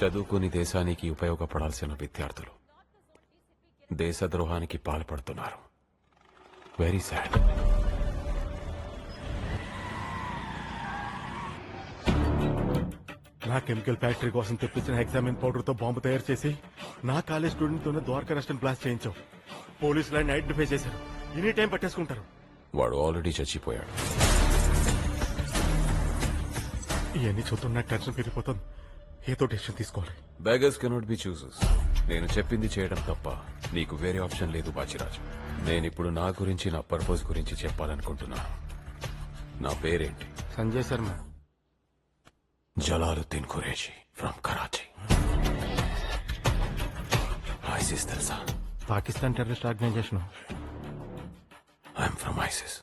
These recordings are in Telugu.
చదువుకుని దేశానికి ఉపయోగపడాల్సిన విద్యార్థులు దేశద్రోహానికి పాల్పడుతున్నారు. Very sad. నా కెమికల్ ఫ్యాక్టరీ కోసం తెప్పించిన హెక్సామిన్ పౌడర్ తో బాంబు తయారు చేసి నా కాలేజ్ స్టూడెంట్ తోనే ద్వారకా రెస్టారెంట్ బ్లాస్ట్ చేయించావు. పోలీసులు ఆయన ఐడెంటిఫై చేశారు. ఎనీ టైం పట్టేసుకుంటారు. వాడు ఆల్రెడీ చచ్చిపోయాడు. ఇవన్నీ చూస్తున్న నాకు టెన్షన్ పెరిగిపోతుంది. ఏదో డెసిషన్ తీసుకోవాలి. Beggars cannot be chooses. నేను చెప్పింది చేయడం తప్ప నీకు వేరే ఆప్షన్ లేదు బాచిరాజు. నేనిప్పుడు నా గురించి, నా పర్పస్ గురించి చెప్పాలనుకుంటున్నాను. నా పేరేంటి? సంజయ్ శర్మ. జలాలుద్దీన్ ఖురేషీ ఫ్రమ్ కరాచీ. ఐసిస్ తెలుసా? Pakistan terrorist organisation. I'm from ISIS.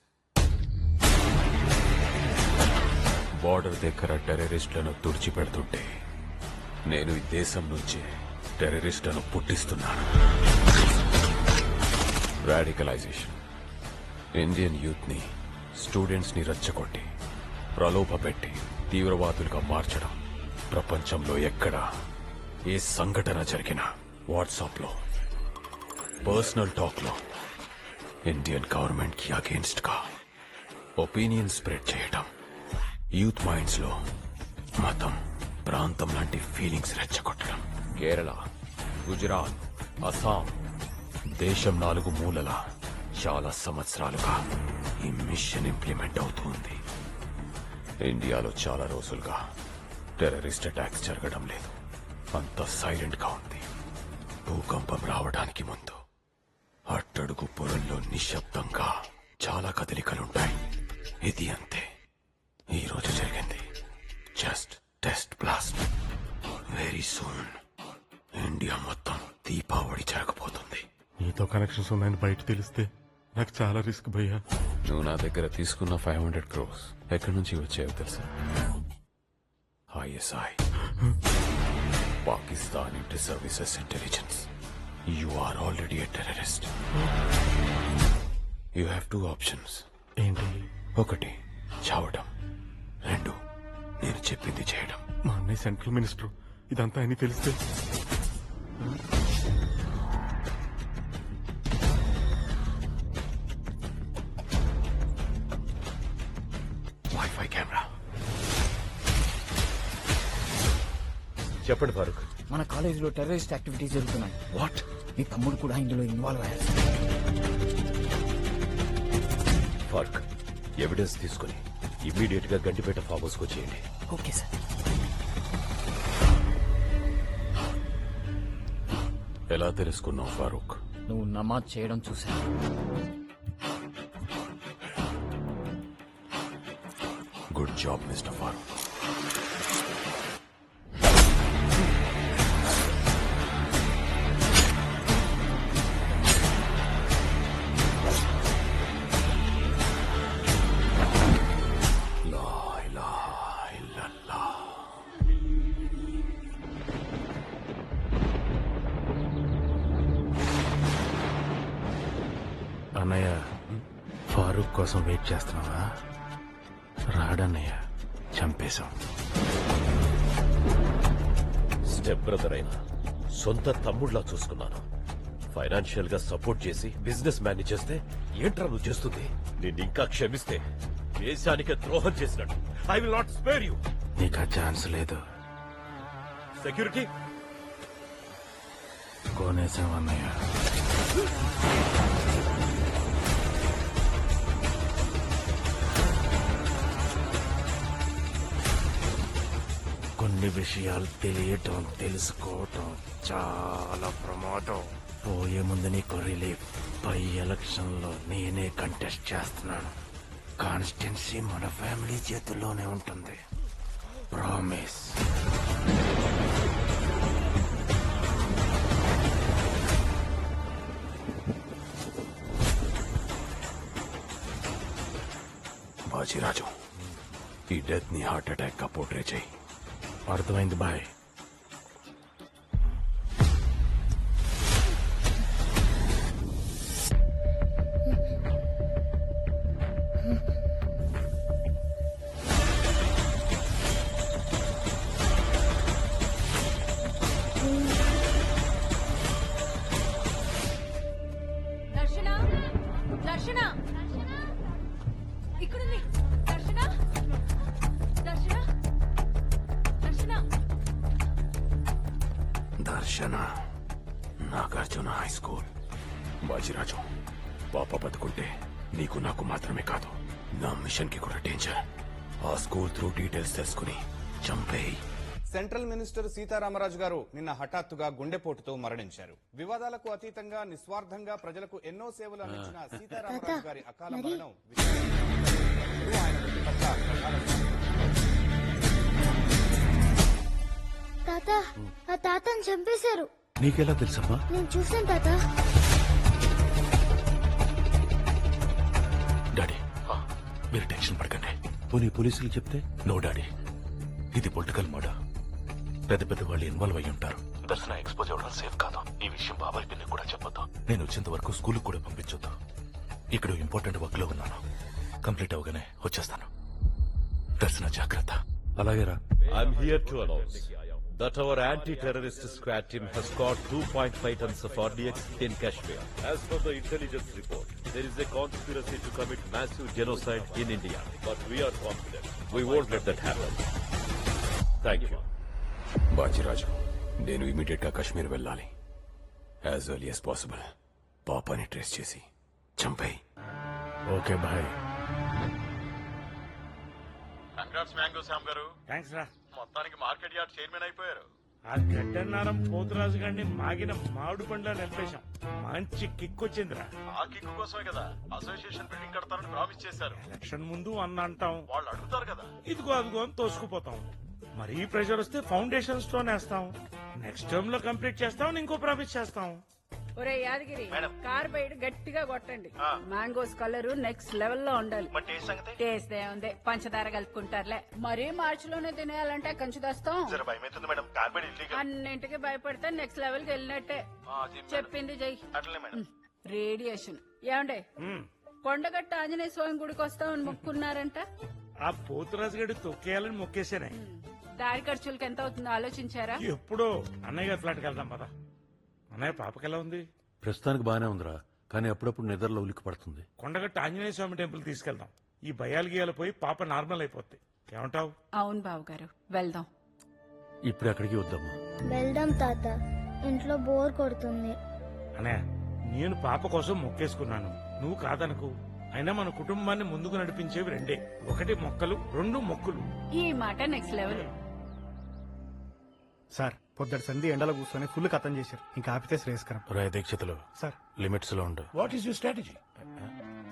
Border దగ్గర టెర్రరిస్టులను తుడిచిపెడుతుంటే నేను ఈ దేశం నుంచి టెర్రరిస్టులను పుట్టిస్తున్నాను. రాడికలైజేషన్. ఇండియన్ యూత్ ని, స్టూడెంట్స్ ని రెచ్చగొట్టి ప్రలోభపెట్టి తీవ్రవాదులుగా మార్చడం. ప్రపంచంలో ఎక్కడ ఏ సంఘటన జరిగినా వాట్సాప్ లో, పర్సనల్ టాక్ లో ఇండియన్ గవర్నమెంట్ కి అగేన్స్ట్ గా ఒపీనియన్ స్ప్రెడ్ చేయడం. యూత్ మైండ్స్ లో మతం, ప్రాంతం లాంటి ఫీలింగ్స్ రెచ్చగొట్టడం. కేరళ, గుజరాత్, అస్సాం, దేశం 4 మూలల చాలా సంవత్సరాలుగా ఈ మిషన్ ఇంప్లిమెంట్ అవుతుంది. ఇండియాలో చాలా రోజులుగా టెర్రరిస్ట్ అటాక్స్ జరగడం లేదు. అంత సైలెంట్ గా ఉంది. భూకంపం రావడానికి ముందు అట్టడుగు పొరల్లో నిశ్శబ్దంగా చాలా కదలికలుంటాయి. ఇది అంతే. ఈ రోజు జరిగింది just test blast. Very soon India మొత్తం దీపావళి జరగబోతుంది. నీతో కనెక్షన్స్ ఉన్నాయని బయట తెలిస్తే నాకు చాలా రిస్క్ భయ్యా. నువ్వు నా దగ్గర తీసుకున్న 500 crores ఎక్కడి నుంచి వచ్చాయో తెలుసా? ISI, Pakistan inter services intelligence. You are already a terrorist. You have 2 options. ఏంటి? 1 చావడం, 2 నేను చెప్పింది చేయడం. మా అన్నయ్య సెంట్రల్ మినిస్టర్. ఇదంతా అని తెలిస్తే వైఫై కెమెరా. చెప్పండి ఫారూక్. మన కాలేజీలో టెర్రరిస్ట్ యాక్టివిటీస్ జరుగుతున్నాయి. వాట్? మీ తమ్ముడు కూడా ఇందులో ఇన్వాల్వ్ అయ్యారు. ఫారూక్, ఎవిడెన్స్ తీసుకుని ఇమ్మీడియట్ గా గండిపేట ఫామ్ హౌస్ కు వచ్చేయండి. Okay sir. ఎలా తెలుసుకున్నావు ఫారూక్? నువ్వు నమాజ్ చేయడం చూశాను. Good job mister Farooq. అన్నయ్య ఫారూక్ కోసం వెయిట్ చేస్తున్నావా? రాడన్నయ్య, చంపేశాం. స్టెప్ బ్రదర్ అయినా సొంత తమ్ముళ్లా చూసుకున్నాను. ఫైనాన్షియల్ గా సపోర్ట్ చేసి బిజినెస్ మ్యాన్ చేస్తే ఏంట్రా నువ్వు చేస్తుంది? నిన్ను ఇంకా క్షమిస్తే దేశానికి ద్రోహం చేసినట్టు. I will not spare you. నీకు ఆ ఛాన్స్ లేదు. సెక్యూరిటీ కోనేశాం అన్నయ్య. కొన్ని విషయాలు తెలియటం, తెలుసుకోవటం చాలా ప్రమాదం. పోయే ముందు నీకు రిలీఫ్. పై ఎలక్షన్ లో నేనే కంటెస్ట్ చేస్తున్నాను. కాన్స్టిట్యున్సీ మన ఫ్యామిలీ చేతుల్లోనే ఉంటుంది. ప్రామిస్. బాజీరాజు, ఈ డెత్ ని హార్ట్ అటాక్ గా పోర్ట్రే చేయి. అర్థమైంది బాయ్. దర్శన నాగార్జున హై స్కూల్. బాజిరాజు, పాప బతుకుంటే నీకు నాకు మాత్రమే కాదు, నా మిషన్ కి కూడా డేంజర్. ఆ స్కూల్ త్రూ డీటెయిల్స్ తెలుసుకుని చంపేయి. సెంట్రల్ మినిస్టర్ సీతారామరాజు గారు నిన్న హఠాత్తుగా గుండెపోటుతో మరణించారు. వివాదాలకు అతీతంగా నిస్వార్థంగా ప్రజలకు ఎన్నో సేవలు అందించిన సీతారామరాజు గారి అకాల మరణం ఆయన మృతి పట్ల ప్రగాఢ తాత ఆ తాతని చంపేశారు. నీకెలా తెలుసమ్మా? నేను చూసాను తాత. డాడీ, మీరు టెన్షన్ పడకండి. పోనీ పోలీసులు చెప్తే? నో డాడీ, ఇది పొలిటికల్ మర్డర్. పెద్ద పెద్ద వాళ్ళు ఇన్వాల్వ్ అయ్యి ఉంటారు. దర్శన ఎక్స్పోజ్ అవ్వడం సేఫ్ కాదు. ఈ విషయం బాబాయ్ పిన్ని కూడా చెప్పొద్దు. నేను వచ్చేంత వరకు స్కూల్ కూడా పంపించొద్దు. ఇక్కడ ఇంపార్టెంట్ వర్క్ లో ఉన్నాను. కంప్లీట్ అవగానే వచ్చేస్తాను. దర్శన జాగ్రత్త. అలాగే రా. I'm here to announce that our anti-terrorist squad team has caught 2.5 tons of RDX in Kashmir. As per the intelligence report, there is a conspiracy to commit massive genocide in India. But we are confident we won't let that happen. Thank you. బాజిరాజు, నేను ఇమీడియట్ గా కాశ్మీర్ వెళ్ళాలి. యాజ్ ఎర్లీ యాజ్ పాసిబుల్ పాపాని ట్రేస్ చేసి చంపేయి. Okay bye. Congrats mango Shyam గారు. థ్యాంక్స్ రా. మొత్తానికి మార్కెట్ యార్డ్ చైర్మన్ అయిపోయారు. ఆ గడ్డన్నారం పోతురాజు గారిని మాగిన మామిడి పండ్ల నింపేశాం. మంచి కిక్ వచ్చిందిరా. ఆ కిక్కు కోసమే కదా అసోసియేషన్ బిల్డింగ్ కడతారని ప్రామిస్ చేశారు. ఎలక్షన్ ముందు అన్న అంటాం, వాళ్ళు అడుగుతారు కదా. ఇదిగో అదిగో అని తోసుకుపోతాం. మరీ ప్రెషర్ వస్తే ఫౌండేషన్ స్టోన్ వేస్తాం. నెక్స్ట్ టర్మ్ లో కంప్లీట్ చేస్తాం. ఇంకో ప్రామిస్ చేస్తాం. ఒరే యాదగిరి, కార్బైడ్ గట్టిగా కొట్టండి. మ్యాంగోస్ కలర్ నెక్స్ట్ లెవెల్ లో ఉండాలి. టేస్ట్ ఏముంది, పంచదార కలుపుకుంటారులే. మరీ మార్చి లోనే తినేయాలంటే కంచి తెస్తాం. అన్నింటికి భయపడితే నెక్స్ట్ లెవెల్ కి వెళ్ళినట్టే. చెప్పింది జై. రేడియేషన్ ఏమండే, కొండగట్ట ఆంజనేయ స్వామి గుడికి వస్తామని మొక్కున్నారంట. ఆ పోతురాజు గడి తొక్కేయాలని మొక్కేసానే. దారి ఖర్చులకి ఎంత అవుతుందో ఆలోచించారా? ఎప్పుడో అన్నయ్య గారి ఫ్లాట్కి వెళ్దాం పద. అన్నయ్య పాపకి ఎలా ఉంది? ప్రస్తుతానికి బానే ఉందిరా, కానీ అప్పుడప్పుడు నిద్రలో ఉలిక్కి పడుతుంది. కొండగట్ట ఆంజనేయ స్వామి టెంపుల్ తీసుకెళ్దాం. ఈ భయాలు గీయాలు పోయి పాప నార్మల్ అయిపోద్ది. ఏమంటావు? అవును బాబు గారు, వెళ్దాం. ఇప్పుడు అక్కడికి వద్దామా? వెళ్దాం తాత, ఇంట్లో బోర్ కొడుతుంది. అన్నయ్య, నేను పాప కోసం మొక్కేసుకున్నాను, నువ్వు కాదనుకు. అయినా మన కుటుంబాన్ని ముందుకు నడిపించేవి రెండే, ఒకటి మొక్కలు, రెండు మొక్కులు. ఈ మాట నెక్స్ట్ లెవెల్. సార్ పొద్దుటి సంధి ఎండలో కూర్చొని ఫుల్ కథం చేశారు. ఇంకా ఆపితే శ్రేయస్కరం. రాయ దీక్షితులు సార్ లిమిట్స్ లో ఉండు. What is your strategy?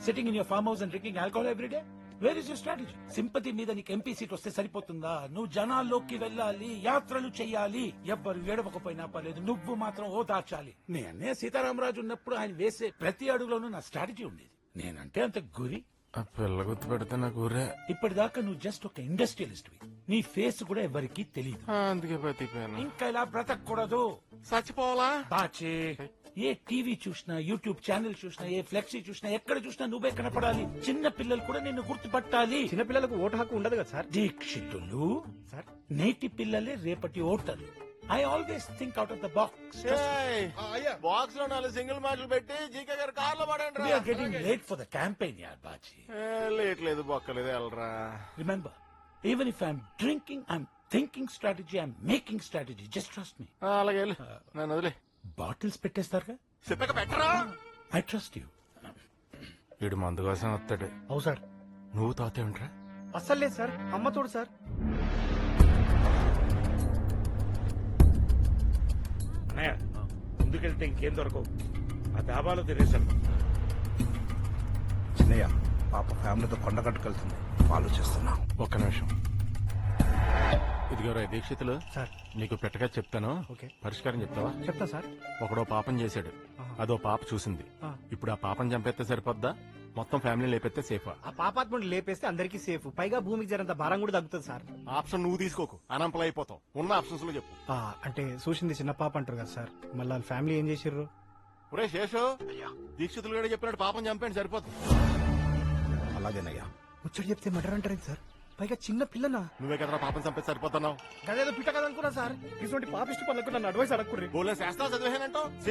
Sitting in your farm house and drinking alcohol every day? Where is your strategy? Sympathy మీద నీకు ఎంపీ సీట్ వస్తే సరిపోతుందా? నువ్వు జనాల్లోకి వెళ్ళాలి, యాత్రలు చెయ్యాలి. ఎవ్వరు ఏడవకపోయినా పర్లేదు, నువ్వు మాత్రం ఓ దాచాలి. నేనే సీతారామరాజు ఉన్నప్పుడు ఆయన వేసే ప్రతి అడుగులోనూ నా స్ట్రాటజీ ఉండేది. నేనంటే అంత గురి. ఆ పిల్ల గుర్తు పెడితే నాకు ఊరే. ఇప్పటిదాకా నువ్వు జస్ట్ ఒక ఇండస్ట్రియలిస్ట్. నీ ఫేస్ కూడా ఎవరికి తెలియదు. అందుకే బతికిపోయాను. ఇంకా ఇలా బ్రతకూడదు. చచ్చిపోవాలా? బాచే, ఏ టీవీ చూసినా, యూట్యూబ్ ఛానల్ చూసినా, ఏ ఫ్లెక్సీ చూసినా, ఎక్కడ చూసినా నువ్వే కనపడాలి. చిన్న పిల్లలు కూడా నిన్ను గుర్తుపట్టాలి. చిన్నపిల్లలకు ఓటు హక్కు ఉండదు కదా సార్? దీక్షితులు సార్ నేటి పిల్లలే రేపటి ఓటర్లు. I always think out of the box. Box లో 4 సింగిల్ మాటలు పెట్టి జీకే గారు కార్లో పడండి. We are getting late for the campaign, yaar Baji. Late లేదు, బొక్కలేదు, వెళ్ళరా. Remember, even if I'm drinking, I'm thinking strategy, I'm making strategy. Just trust me. అలాగే వెళ్ళు. నన్ను వదిలే. బాటిల్స్ పెట్టేస్తారుగా? చెప్పక పెట్టరా. I trust you. వీడు మందు కోసం వస్తాడు. అవు సార్. నువ్వు తాతే ఉంటారా? అస్సలు లేదు సార్, అమ్మ తోడు సార్. అన్నయ్య, ముందుకెళ్తే ఇంకేం దొరకవు. ఆ డాబాలో తినేసాను. చిన్నయ్య, పాప ఫ్యామిలీతో కొండగట్టుకెళ్తుంది, ఆలోచిస్తున్నా. ఒక్క నిమిషం. ఇదిగో రాయ దీక్షితులు, సార్ నీకు పెట్టగా చెప్తాను. ఓకే. పరిష్కారం చెప్తావా? చెప్తా సార్. ఒకడో పాపం చేశాడు, అదో పాప చూసింది. ఇప్పుడు ఆ పాపం చంపేస్తే సరిపోద్దా, మొత్తం ఫ్యామిలీ లేపెత్తే సేఫా? ఆ పాపాత్ముడు లేపేస్తే అందరికీ సేఫ్, పైగా భూమికి జరంత భారం కూడా తగ్గుతుంది సార్. ఆప్షన్ నువ్వు తీసుకోకు, అనంపలు అయిపోతావు. ఉన్న ఆప్షన్స్ లో చెప్పు. అంటే చూసింది చిన్న పాప అంటారు కదా సార్, మళ్ళీ వాళ్ళ ఫ్యామిలీ ఏం చేసిర్రు? ఒరే శేషు, దీక్షితులు కూడా చెప్పినట్టు పాపం చంపేయండి, సరిపోతుంది. అలాగేనయ్యా. ముచ్చట చెప్తే మర్డర్ అంటారు సార్, పైగా చిన్న పిల్లనా? నువ్వే కదా పాపం చంపేసి సరిపోతున్నావు. గదేదో పిట్ట కదనుకున్నా సార్. ఇటువంటి పాపిష్టి పనులకు నన్ను అడ్వైస్ అడగకూడదు. బోలే శాస్త్రాలు చదివేనంటావు.